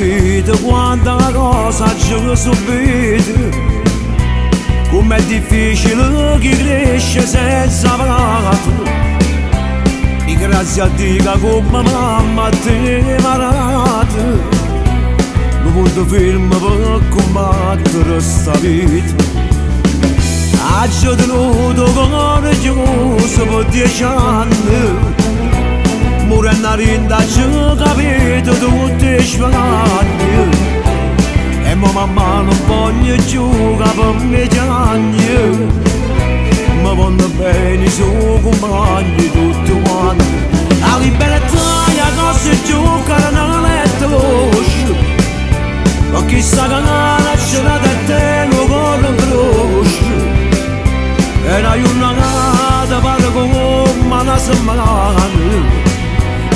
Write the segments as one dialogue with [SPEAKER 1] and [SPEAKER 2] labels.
[SPEAKER 1] capito quanta cosa ci ho subito, com'è difficile chi cresce senza pagato. E grazie a Dio come mamma ti ha parato, non punto fermo per combattere sta vita. Ho tenuto coraggioso per 10 anni, morendo a rindarci capito tutti i sbagli. E mamma non voglio giocare per me gianni, ma vanno bene i suoi compagni tutti quanti. La libertà è cosa giocare nel letto, ma chissà che la scena da te non corre croce. E la giornata pare come una settimana,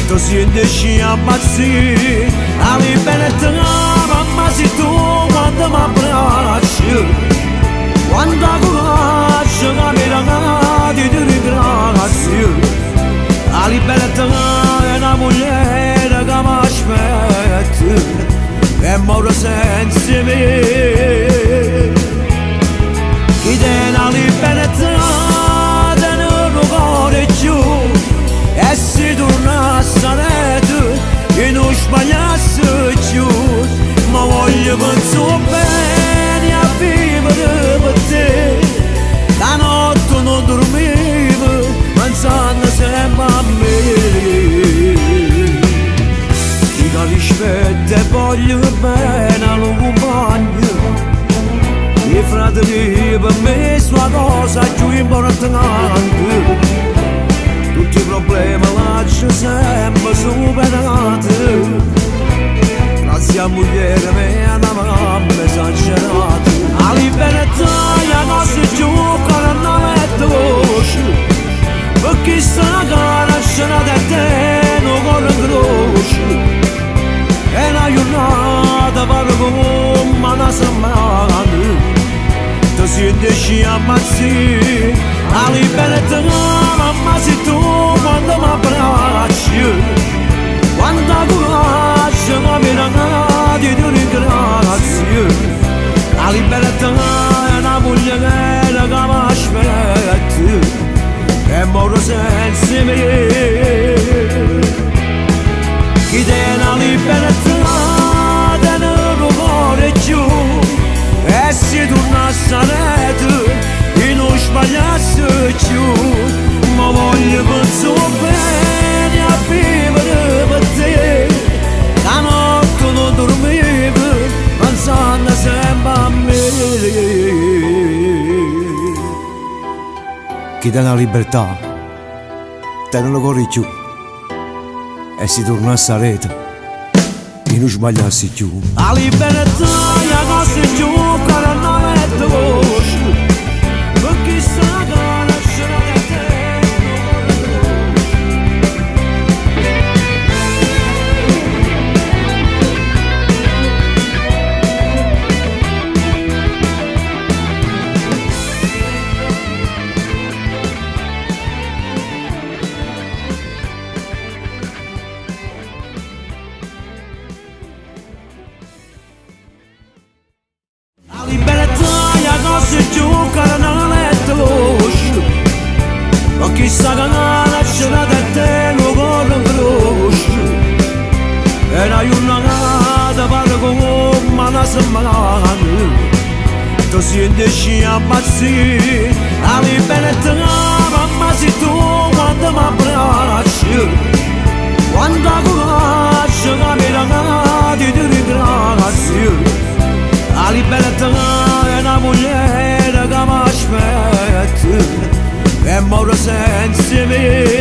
[SPEAKER 1] tu senti ammazzare. La libertà mamma sei tu quando mi abbracci, quando coraggio che mi regali ti ringrazio. La libertà è una moglie che mi aspetta e muore senza me. Chi tiene la libertà tenere il cuore giù, e si torna a stare e non sbagliasse più. Ma voglio pensare bene a vivere per te, la notte non dormivo pensando sempre a me. Chi la rispetta e voglio bene al compagno, i fratelli per me sono cosa più importante. Tutti i problemi lascio sempre superati, grazie a moglie e a mamma esagerata. La libertà è cosa giocare nel letto, perché sta cara scena da te non corre croce. E la giornata pare come una settimana, tu senti ammazzare. La libertà mamma sei tu quando mi abbracci, quando coraggio che mi regali ti ringrazio. La libertà è una moglie che mi aspetta e muore senza me. Chi tiene la libertà tenere il cuore giù, e si torna a stare e non sbagliasse più. Ma voglio pensare bene a vivere per te, la notte non dormivo pensando sempre a me. Chi dà la libertà tiene il cuore giù, e si torna a stare e non sbagliarsi più. La libertà è cosa giocare nel letto, perché sta cara scena da te. La libertà è cosa giocare nel letto, ma chissà che la scena da te non corre croce. E la giornata pare come una settimana, tu senti ammazzare. La libertà mamma sei tu quando mi abbracci, quando coraggio che mi regali ti ringrazio. La libertà è una moglie che mi aspetta e muore senza me.